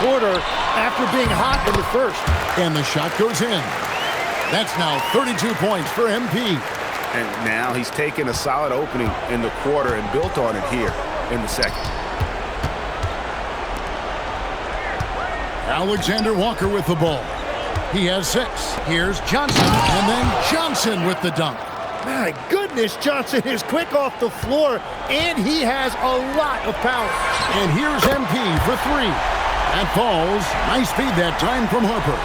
quarter after being hot in the first. And the shot goes in. That's now 32 points for MP. And now he's taken a solid opening in the quarter and built on it here in the second. Alexander Walker with the ball. He has 6. Here's Johnson. And then Johnson with the dunk. My goodness, Johnson is quick off the floor, and he has a lot of power. And here's MP for 3. That falls. Nice feed that time from Harper.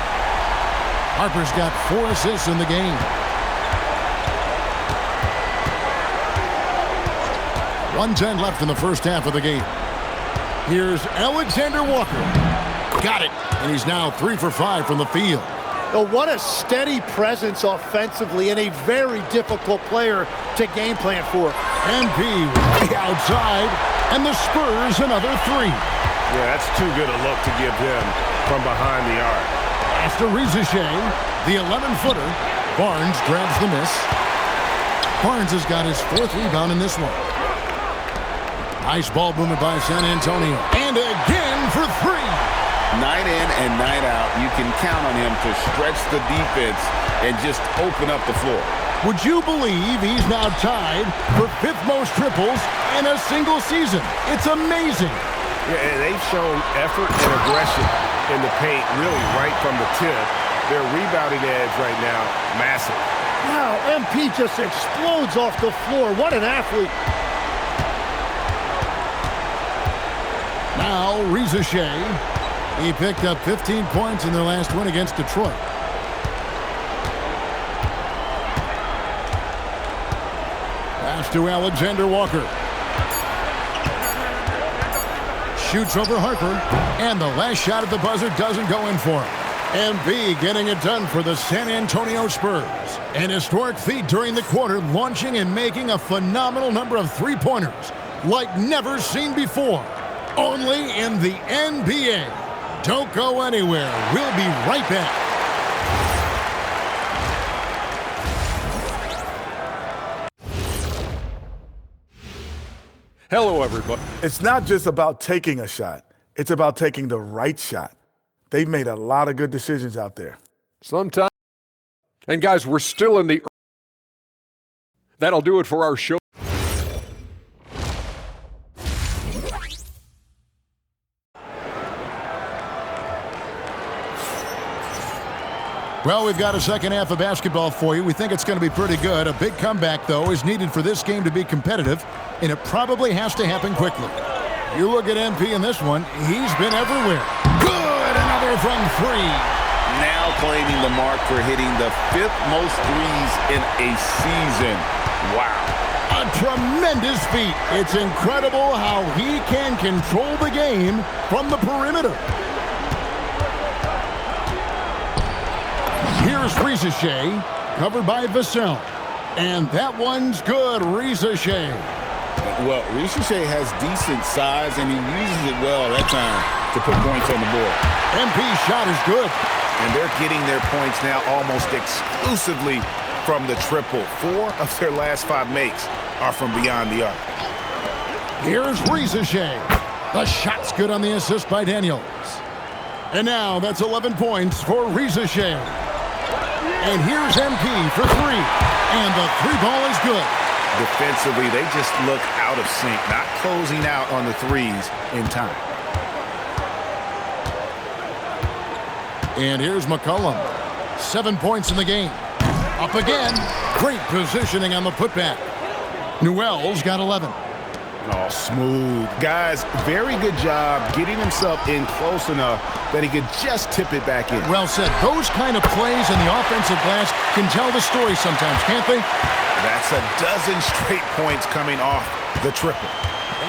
Harper's got 4 assists in the game. 1:10 left in the first half of the game. Here's Alexander Walker. Got it. And he's now 3 for 5 from the field. Oh, what a steady presence offensively and a very difficult player to game plan for. MP way outside, and the Spurs another 3. Yeah, that's too good a look to give him from behind the arc. After Reza Shea, the 11-footer, Barnes grabs the miss. Barnes has got his 4th rebound in this one. Nice ball movement by San Antonio. And again for 3. Night in and night out, you can count on him to stretch the defense and just open up the floor. Would you believe he's now tied for 5th most triples in a single season? It's amazing. Yeah, and they've shown effort and aggression in the paint really right from the tip. Their rebounding edge right now, massive. Wow, MP just explodes off the floor. What an athlete. Now, Reza Shea. He picked up 15 points in their last win against Detroit. Pass to Alexander Walker. Shoots over Harper. And the last shot at the buzzer doesn't go in for him. MP getting it done for the San Antonio Spurs. An historic feat during the quarter, launching and making a phenomenal number of three-pointers like never seen before. Only in the NBA. Don't go anywhere. We'll be right back. Hello, everybody. It's not just about taking a shot. It's about taking the right shot. They've made a lot of good decisions out there. Sometimes. And guys, we're still in the... That'll do it for our show. Well, we've got a second half of basketball for you. We think it's going to be pretty good. A big comeback, though, is needed for this game to be competitive, and it probably has to happen quickly. You look at MP in this one, he's been everywhere. Good, another from 3. Now claiming the mark for hitting the 5th most threes in a season. Wow. A tremendous feat. It's incredible how he can control the game from the perimeter. Here's Reza Shea, covered by Vassell. And that one's good, Reza Shea. Well, Reza Shea has decent size, and he uses it well that time to put points on the board. MP's shot is good. And they're getting their points now almost exclusively from the triple. 4 of their last 5 makes are from beyond the arc. Here's Reza Shea. The shot's good on the assist by Daniels. And now that's 11 points for Reza Shea. And here's MP for 3. And the 3 ball is good. Defensively, they just look out of sync, not closing out on the threes in time. And here's McCollum. 7 points in the game. Up again. Great positioning on the putback. Newell's got 11. Oh, smooth. Guys, very good job getting himself in close enough that he could just tip it back in. Well said. Those kind of plays in the offensive glass can tell the story sometimes, can't they? That's a dozen straight points coming off the triple.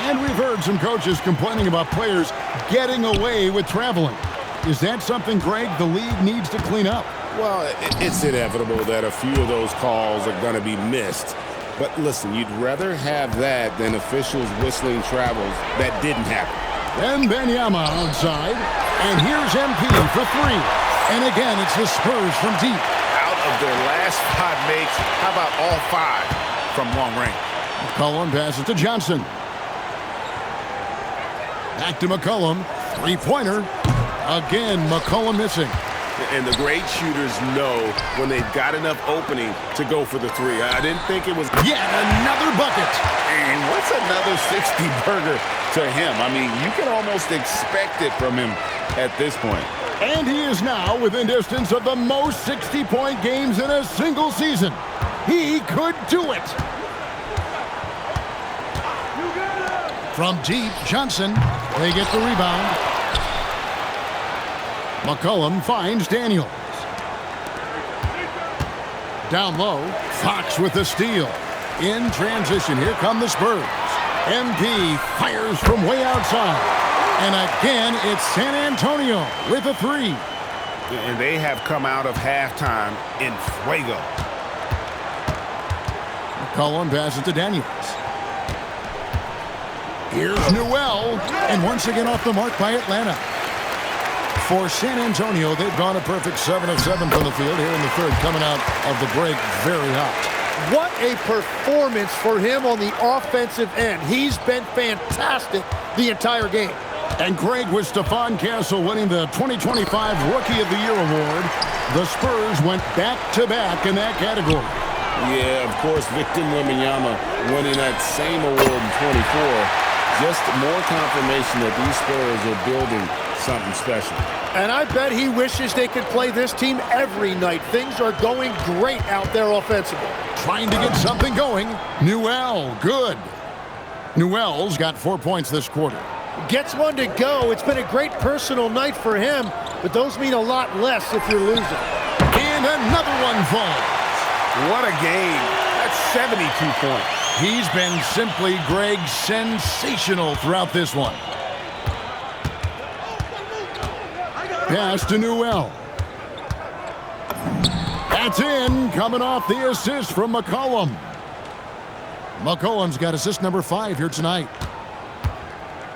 And we've heard some coaches complaining about players getting away with traveling. Is that something, Greg, the league needs to clean up? Well, it's inevitable that a few of those calls are going to be missed. But listen, you'd rather have that than officials whistling travels that didn't happen. Then Benyama outside. And here's MP for 3. And again, it's the Spurs from deep. Out of their last 5 makes, how about all 5 from long range? McCollum passes to Johnson. Back to McCollum. 3-pointer. Again, McCollum missing. And the great shooters know when they've got enough opening to go for the three. I didn't think it was Yet another bucket. And what's another 60-burger to him? I mean, you can almost expect it from him at this point. And he is now within distance of the most 60-point games in a single season. He could do it. From deep, Johnson. They get the rebound. McCollum finds Daniels. Down low, Fox with the steal. In transition, here come the Spurs. MP fires from way outside. And again, it's San Antonio with a three. And they have come out of halftime in fuego. McCollum passes to Daniels. Here's Newell. And once again off the mark by Atlanta. For San Antonio, they've gone a perfect 7 of 7 from the field here in the third, coming out of the break very hot. What a performance for him on the offensive end. He's been fantastic the entire game. And Greg, with Stephon Castle winning the 2025 Rookie of the Year award, the Spurs went back-to-back in that category. Yeah, of course, Victor Wembanyama winning that same award in 24. Just more confirmation that these Spurs are building something special. And I bet he wishes they could play this team every night. Things are going great out there offensively. Trying to get something going. Newell, good. Newell's got 4 points this quarter. Gets one to go. It's been a great personal night for him, but those mean a lot less if you're losing. And another one falls. What a game. That's 72 points. He's been simply, Greg, sensational throughout this one. Pass to Newell. That's in, coming off the assist from McCollum. McCollum's got assist number 5 here tonight.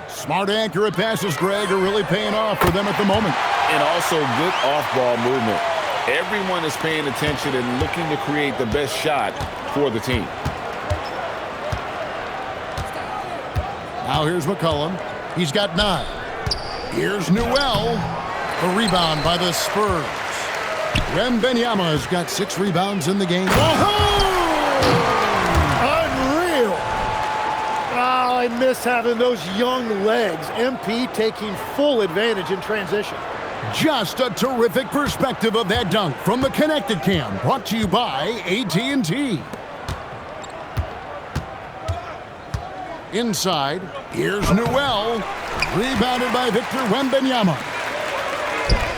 Smart, accurate passes, Greg, are really paying off for them at the moment. And also good off-ball movement. Everyone is paying attention and looking to create the best shot for the team. Now here's McCollum. He's got 9. Here's Newell. The rebound by the Spurs. Wembanyama's got 6 rebounds in the game. Unreal. Oh, I miss having those young legs. MP taking full advantage in transition. Just a terrific perspective of that dunk from the Connected Cam, brought to you by AT&T. Inside, here's Newell, rebounded by Victor Wembanyama.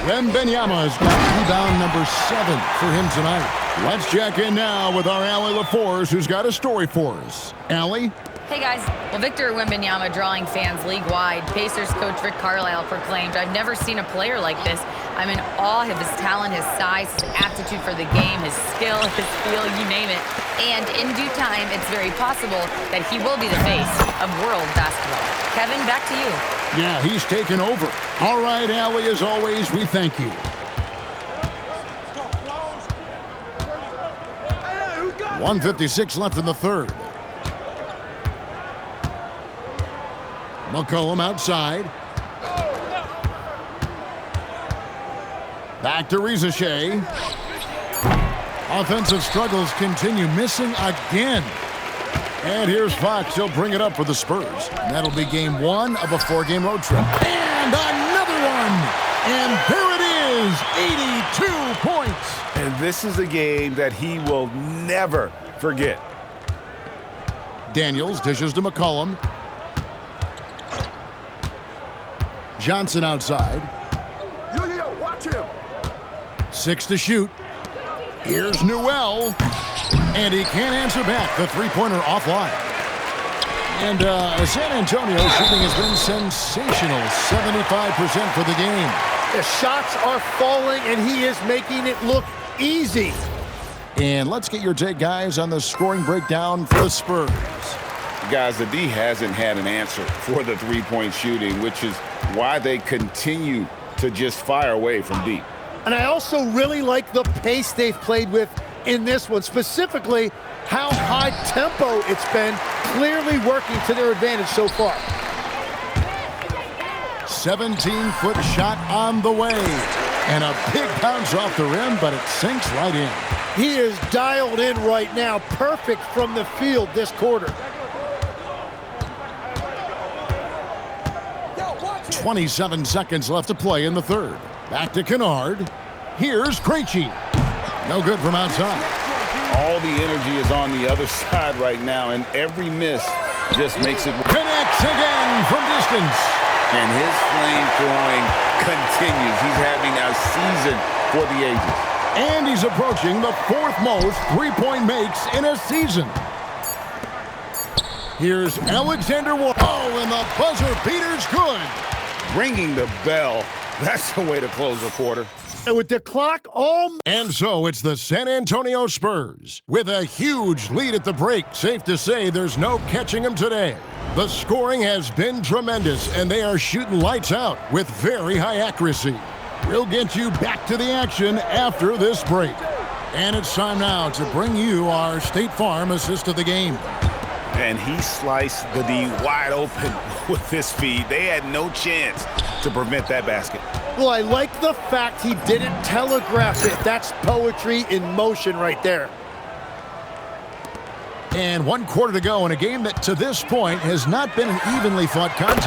Wembanyama's got rebound number 7 for him tonight. Let's check in now with our Allie LaForce, who's got a story for us. Allie? Hey guys, well, Victor Wembanyama drawing fans league-wide. Pacers coach Rick Carlisle proclaimed, "I've never seen a player like this. I'm in awe of his talent, his size, his aptitude for the game, his skill, his feel, you name it. And in due time, it's very possible that he will be the face of world basketball." Kevin, back to you. Yeah, he's taken over. All right, Allie, as always, we thank you. 1:56 left in the third. McCollum outside. Back to Rizachet. Offensive struggles continue, missing again. And here's Fox. He'll bring it up for the Spurs. And that'll be game 1 of a 4-game road trip. And another one. And there it is, 82 points. And this is a game that he will never forget. Daniels dishes to McCollum. Johnson outside. Watch him. 6 to shoot. Here's Newell. And he can't answer back. The three-pointer offline. And San Antonio shooting has been sensational. 75% for the game. The shots are falling, and he is making it look easy. And let's get your take, guys, on the scoring breakdown for the Spurs. Guys, the D hasn't had an answer for the three-point shooting, which is why they continue to just fire away from deep. And I also really like the pace they've played with in this one, specifically how high tempo it's been, clearly working to their advantage so far. 17-foot shot on the way. And a big bounce off the rim, but it sinks right in. He is dialed in right now. Perfect from the field this quarter. 27 seconds left to play in the third. Back to Kennard. Here's Krejci. No good from outside. All the energy is on the other side right now, and every miss just makes it. Connects again from distance. And his flame throwing continues. He's having a season for the ages. And he's approaching the fourth most three-point makes in a season. Here's Alexander Walker. Oh, and the buzzer beater's good. Ringing the bell. That's the way to close the quarter. And with the clock all... And so it's the San Antonio Spurs with a huge lead at the break. Safe to say there's no catching them today. The scoring has been tremendous, and they are shooting lights out with very high accuracy. We'll get you back to the action after this break. And it's time now to bring you our State Farm assist of the game. And he sliced the D wide open with his feed. They had no chance to prevent that basket. Well, I like the fact he didn't telegraph it. That's poetry in motion right there. And 1 quarter to go in a game that to this point has not been an evenly fought contest.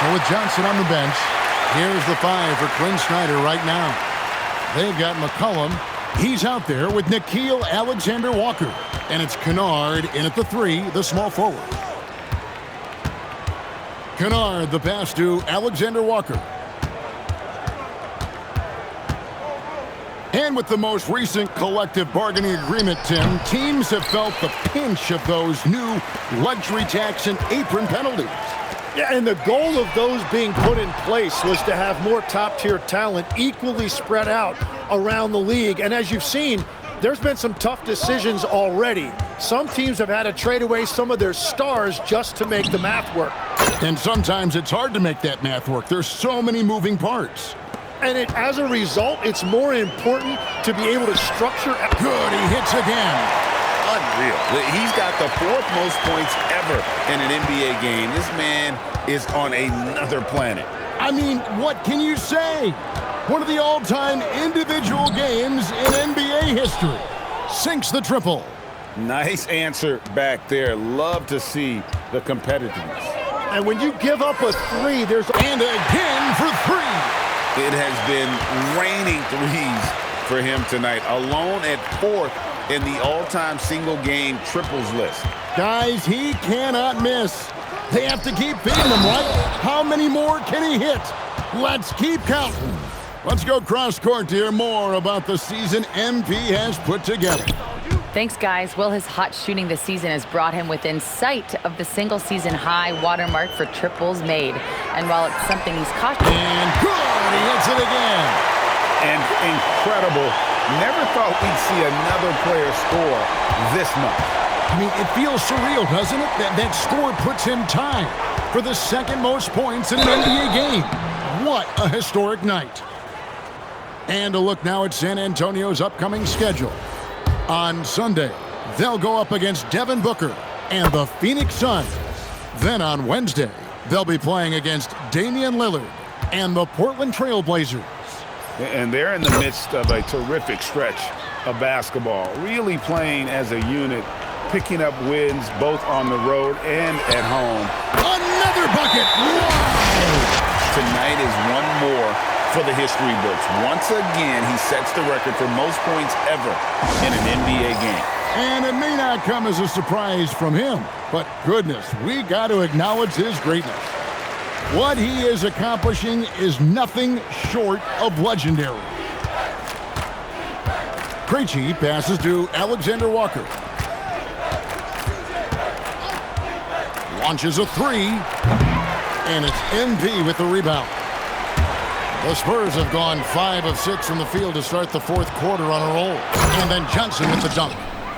So with Johnson on the bench, here's the 5 for Quinn Snyder right now. They've got McCollum. He's out there with Nickeil Alexander-Walker. And it's Kennard in at the 3, the small forward. Kennard, the pass to Alexander-Walker. And with the most recent collective bargaining agreement, Tim, teams have felt the pinch of those new luxury tax and apron penalties. Yeah, and the goal of those being put in place was to have more top-tier talent equally spread out around the league. And as you've seen, there's been some tough decisions already. Some teams have had to trade away some of their stars just to make the math work. And sometimes it's hard to make that math work. There's so many moving parts. And as a result, it's more important to be able to structure. Good, he hits again. Unreal. He's got the 4th most points ever in an NBA game. This man is on another planet. I mean, what can you say? One of the all-time individual games in NBA history. Sinks the triple. Nice answer back there. Love to see the competitiveness. And when you give up a 3, there's... And again for 3. It has been raining threes for him tonight, alone at 4th in the all-time single-game triples list. Guys, he cannot miss. They have to keep feeding him, right? How many more can he hit? Let's keep counting. Let's go cross-court to hear more about the season MP has put together. Thanks, guys. Well, his hot shooting this season has brought him within sight of the single-season high watermark for triples made. And while it's something he's cautious... And good! He hits it again. And incredible. Never thought we'd see another player score this much. I mean, it feels surreal, doesn't it? That score puts him tied for the 2nd most points in an NBA game. What a historic night. And a look now at San Antonio's upcoming schedule. On Sunday, they'll go up against Devin Booker and the Phoenix Suns. Then on Wednesday, they'll be playing against Damian Lillard and the Portland Trail Blazers. And they're in the midst of a terrific stretch of basketball, really playing as a unit, picking up wins both on the road and at home. Another bucket! Wow! Tonight is one more for the history books. Once again, he sets the record for most points ever in an NBA game. And it may not come as a surprise from him, but goodness, we got to acknowledge his greatness. What he is accomplishing is nothing short of legendary. Krejci passes to Alexander Walker. Launches a 3, and it's MP with the rebound. The Spurs have gone 5 of 6 from the field to start the 4th quarter on a roll. And then Johnson with the dunk.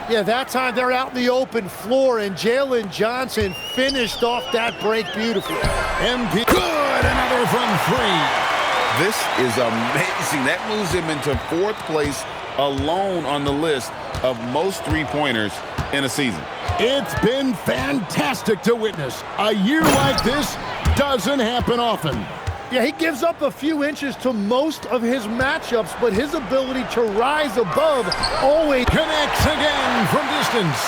Yeah, that time they're out in the open floor, and Jalen Johnson finished off that break beautifully. MP, good, another from 3. This is amazing. That moves him into 4th place alone on the list of most three-pointers in a season. It's been fantastic to witness. A year like this doesn't happen often. Yeah, he gives up a few inches to most of his matchups, but his ability to rise above always Connects again from distance.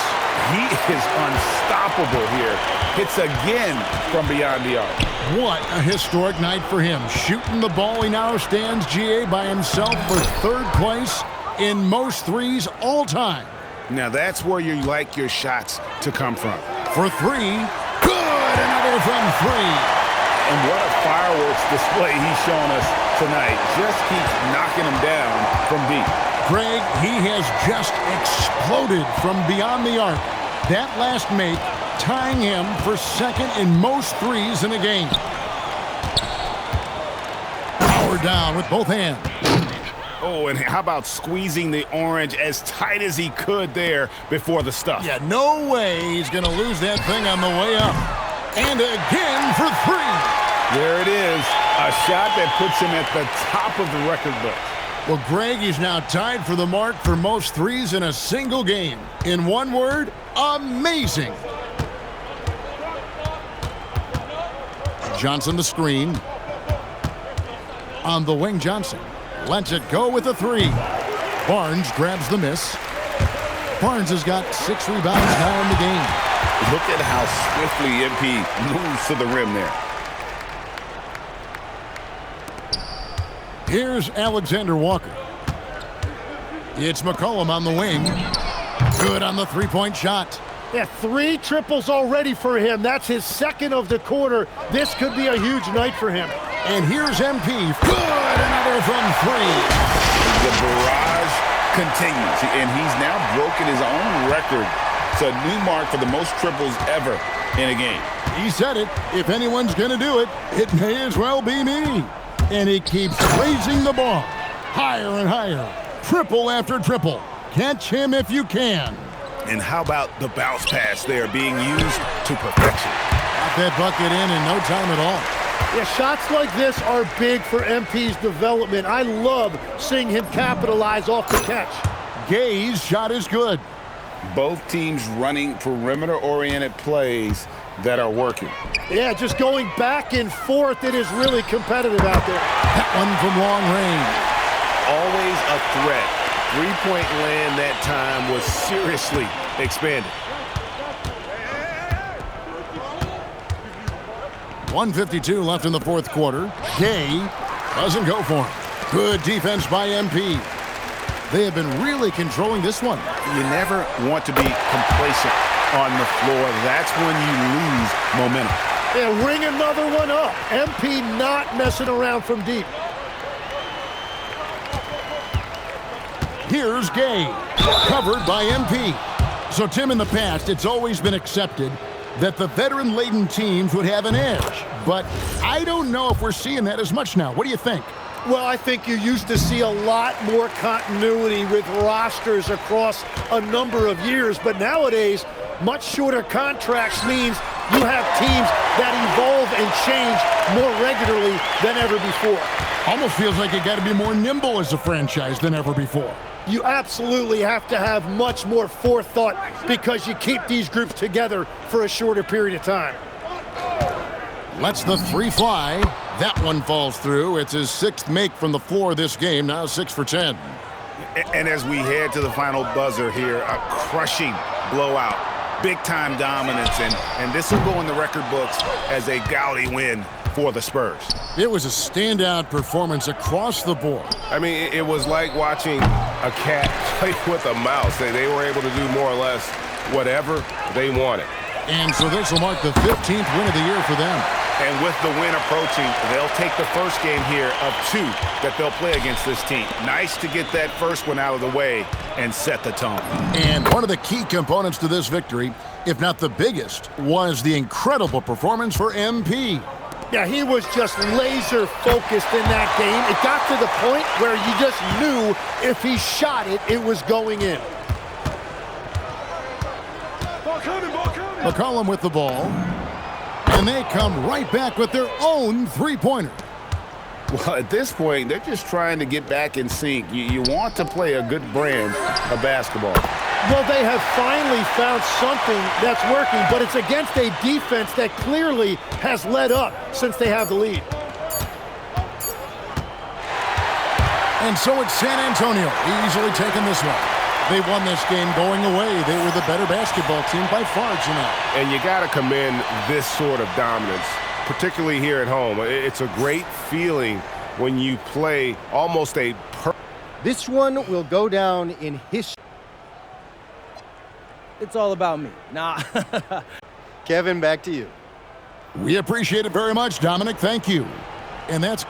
He is unstoppable here. Hits again from beyond the arc. What a historic night for him. Shooting the ball, he now stands GA by himself for third place in most threes all time. Now that's where you like your shots to come from. For three, good, another from three. And what a fireworks display he's shown us tonight. Just keeps knocking him down from deep. Greg, he has just exploded from beyond the arc. That last make tying him for second in most threes in a game. Power down with both hands. Oh, and how about squeezing the orange as tight as he could there before the stuff? Yeah, no way he's going to lose that thing on the way up. And again for three. There it is, a shot that puts him at the top of the record book. Well, Greg, he's now tied for the mark for most threes in a single game. In one word, amazing. Johnson the screen. On the wing, Johnson lets it go with a three. Barnes grabs the miss. Barnes has got 6 rebounds now in the game. Look at how swiftly MP moves to the rim there. Here's Alexander Walker. It's McCollum on the wing. Good on the three-point shot. Yeah, 3 triples already for him. That's his second of the quarter. This could be a huge night for him. And here's MP. Good, another from three. The barrage continues, and he's now broken his own record. It's a new mark for the most triples ever in a game. He said it. If anyone's going to do it, it may as well be me. And he keeps raising the ball. Higher and higher. Triple after triple. Catch him if you can. And how about the bounce pass there being used to perfection? Got that bucket in no time at all. Yeah, shots like this are big for MP's development. I love seeing him capitalize off the catch. Gay's shot is good. Both teams running perimeter-oriented plays that are working. Yeah, just going back and forth. It is really competitive out there. That one from long range. Always a threat. Three-point land that time was seriously expanded. 1:52 left in the fourth quarter. Gay doesn't go for him. Good defense by MP. They have been really controlling this one. You never want to be complacent on the floor. That's when you lose momentum. Yeah, ring another one up. MP not messing around from deep. Here's Gay, covered by MP. So, Tim, in the past, it's always been accepted that the veteran-laden teams would have an edge. But I don't know if we're seeing that as much now. What do you think? Well, I think you used to see a lot more continuity with rosters across a number of years, but nowadays, much shorter contracts means you have teams that evolve and change more regularly than ever before. Almost feels like you got to be more nimble as a franchise than ever before. You absolutely have to have much more forethought because you keep these groups together for a shorter period of time. Lets the three fly. That one falls through. It's his 6th make from the floor this game, now 6 for 10. And as we head to the final buzzer here, a crushing blowout, big-time dominance, and this will go in the record books as a gaudy win for the Spurs. It was a standout performance across the board. I mean, it was like watching a cat play with a mouse. They were able to do more or less whatever they wanted. And so this will mark the 15th win of the year for them. And with the win approaching, they'll take the first game here of 2 that they'll play against this team. Nice to get that first one out of the way and set the tone. And one of the key components to this victory, if not the biggest, was the incredible performance for MP. Yeah, he was just laser focused in that game. It got to the point where you just knew if he shot it, it was going in. McCollum with the ball. And they come right back with their own three-pointer. Well, at this point, they're just trying to get back in sync. You want to play a good brand of basketball. Well, they have finally found something that's working, but it's against a defense that clearly has let up since they have the lead. And so it's San Antonio easily taking this one. They won this game going away. They were the better basketball team by far tonight. And you got to commend this sort of dominance, particularly here at home. It's a great feeling when you play almost a This one will go down in history. It's all about me. Nah. Kevin, back to you. We appreciate it very much, Dominic. Thank you. And that's...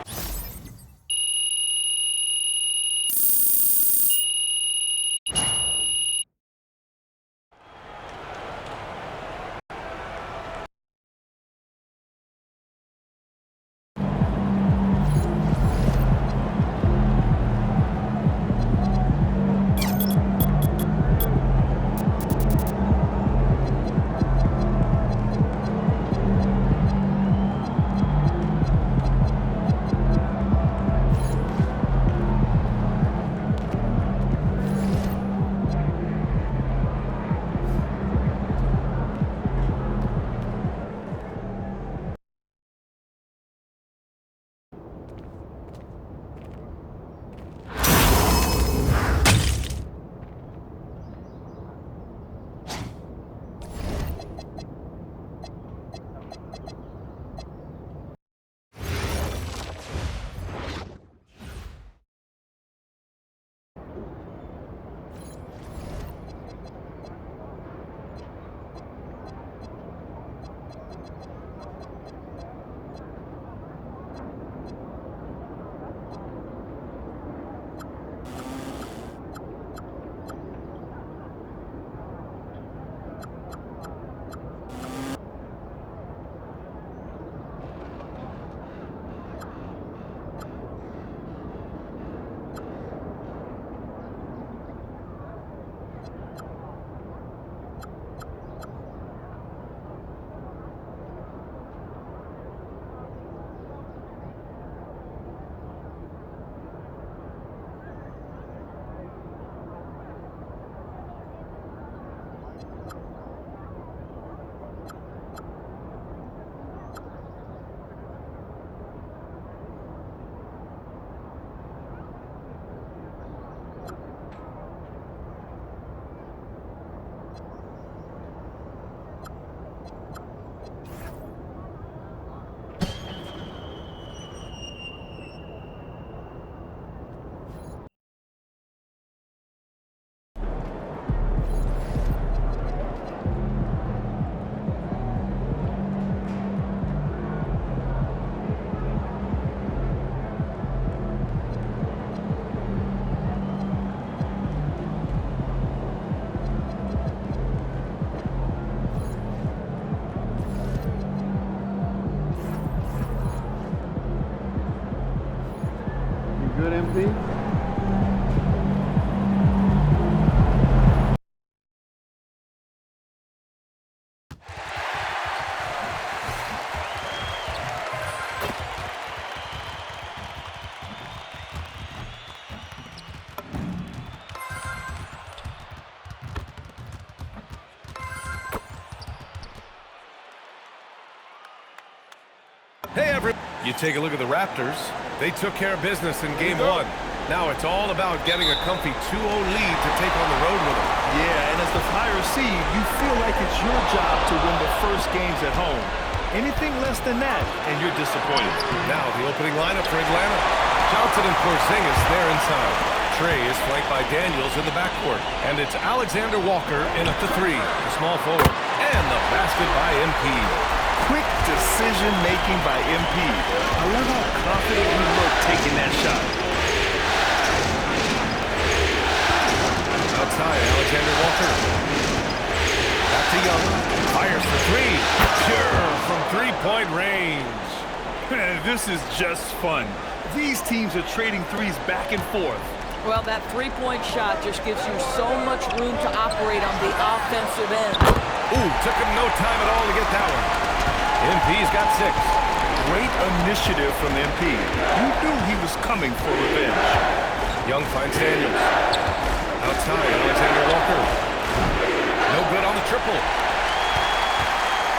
Good, MP? Hey, you take a look at the Raptors. They took care of business in Game 1. Now it's all about getting a comfy 2-0 lead to take on the road with them. Yeah, and as the higher seed, you feel like it's your job to win the first games at home. Anything less than that, and you're disappointed. Now the opening lineup for Atlanta. Johnson and Porzingis there inside. Trey is flanked by Daniels in the backcourt. And it's Alexander Walker in at the 3, the small forward. And the basket by MP. Quick decision-making by MP. I love how confident he looked taking that shot. Outside, Alexander Walker. Back to Young. Fires for 3. Pure from three-point range. This is just fun. These teams are trading threes back and forth. Well, that three-point shot just gives you so much room to operate on the offensive end. Ooh, took him no time at all to get that one. MP's got 6. Great initiative from MP. You knew he was coming for revenge. Young finds Daniels. Outside, Alexander Walker. No good on the triple.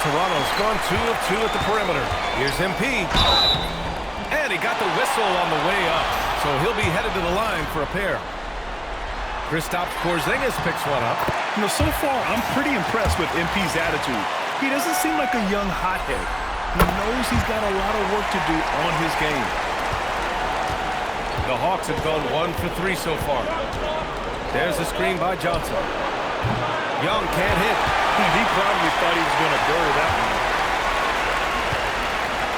Toronto's gone 2 of 2 at the perimeter. Here's MP. And he got the whistle on the way up. So he'll be headed to the line for a pair. Kristaps Porzingis picks one up. You know, so far, I'm pretty impressed with MP's attitude. He doesn't seem like a young hothead. He knows he's got a lot of work to do on his game. The Hawks have gone 1 for 3 so far. There's the screen by Johnson. Young can't hit. He probably thought he was going to bury that one.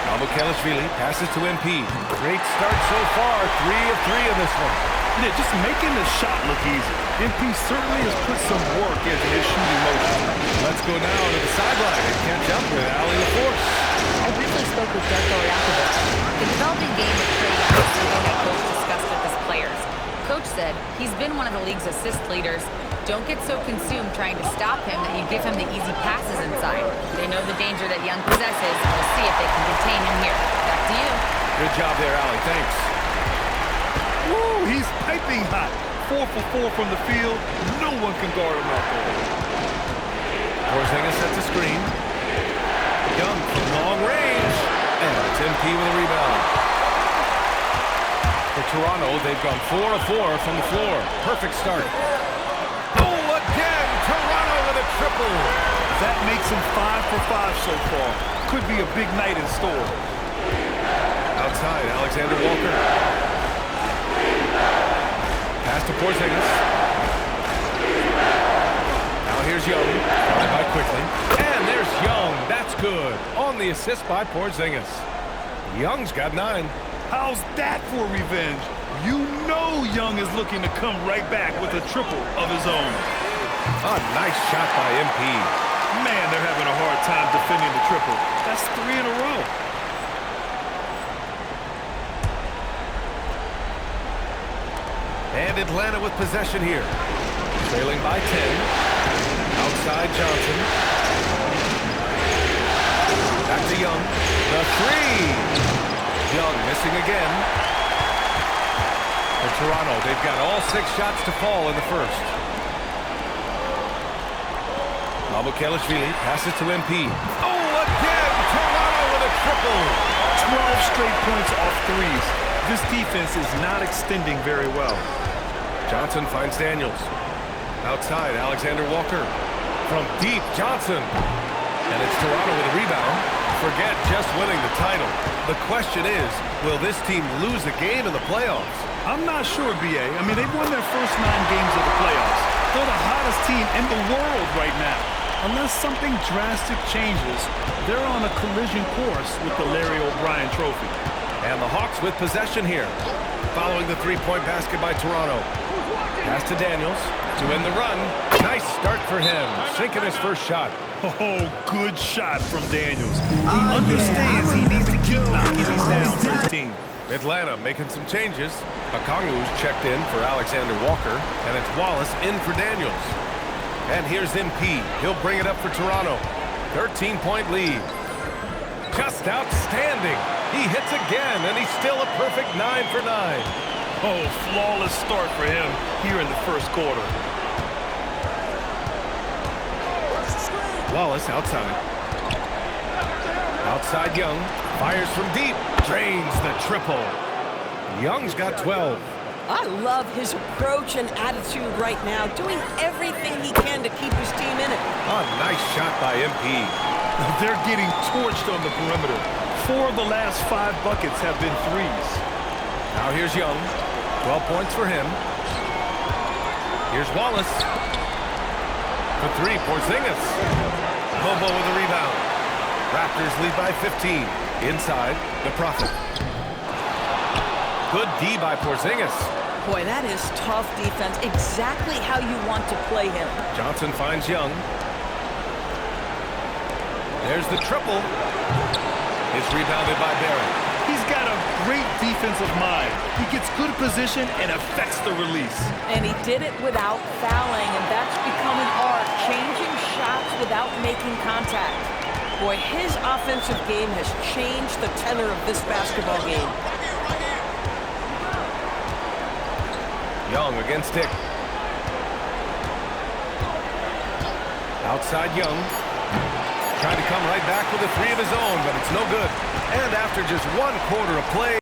Mamukelashvili passes to MP. Great start so far. 3 of 3 in this one. Yeah, just making the shot look easy. MP certainly has put some work into his shooting motion. Let's go now to the sideline and catch up with Allie LaForce. I briefly spoke with Darko Rakovic. The developing game of Trae Young is something that Coach discussed with his players. Coach said he's been one of the league's assist leaders. Don't get so consumed trying to stop him that you give him the easy passes inside. They know the danger that Young possesses, and we'll see if they can contain him here. Back to you. Good job there, Allie. Thanks. Woo, he's piping hot. 4 for 4 from the field. No one can guard him out there. Porzingis sets a screen. Young from long range. And it's MP with a rebound. For Toronto, they've gone 4 of 4 from the floor. Perfect start. Oh, again! Toronto with a triple. That makes him 5 for 5 so far. Could be a big night in store. Outside, Alexander Walker. Pass to Porzingis. Now here's Young. Followed by quickly. And there's Young. That's good. On the assist by Porzingis. Young's got 9. How's that for revenge? You know Young is looking to come right back with a triple of his own. A nice shot by MP. Man, they're having a hard time defending the triple. That's 3 in a row. And Atlanta with possession here. Trailing by 10. Outside Johnson. Back to Young. The 3. Young missing again. For Toronto, they've got all 6 shots to fall in the first. Mamukelashvili passes to MP. Oh, again! Toronto with a triple! 12 straight points off threes. This defense is not extending very well. Johnson finds Daniels. Outside, Alexander Walker. From deep, Johnson. And it's Toronto with a rebound. Forget just winning the title. The question is, will this team lose a game in the playoffs? I'm not sure, B.A. I mean, they've won their first 9 games of the playoffs. They're the hottest team in the world right now. Unless something drastic changes, they're on a collision course with the Larry O'Brien Trophy. And the Hawks with possession here. Following the 3-point basket by Toronto. Pass to Daniels to end the run. Nice start for him. Sinking his first shot. Oh, good shot from Daniels. He understands he needs to keep knocking these down for his team. Atlanta making some changes. Okongwu's checked in for Alexander Walker, and it's Wallace in for Daniels. And here's MP. He'll bring it up for Toronto. 13-point lead. Just outstanding. He hits again, and he's still a perfect 9 for 9. Oh, flawless start for him here in the first quarter. Wallace outside. Outside Young. Fires from deep. Drains the triple. Young's got 12. I love his approach and attitude right now, doing everything he can to keep his team in it. A nice shot by MP. They're getting torched on the perimeter. 4 of the last 5 buckets have been threes. Now here's Young. 12 points for him. Here's Wallace. For 3, Porzingis. Bobo with the rebound. Raptors lead by 15. Inside, the Prophet. Good D by Porzingis. Boy, that is tough defense. Exactly how you want to play him. Johnson finds Young. There's the triple. It's rebounded by Barrett. He's got a great defensive mind. He gets good position and affects the release. And he did it without fouling, and that's become an art, changing shots without making contact. Boy, his offensive game has changed the tenor of this basketball game. Young against Dick. Outside Young. Trying to come right back with a 3 of his own, but it's no good. And after just 1 quarter of play...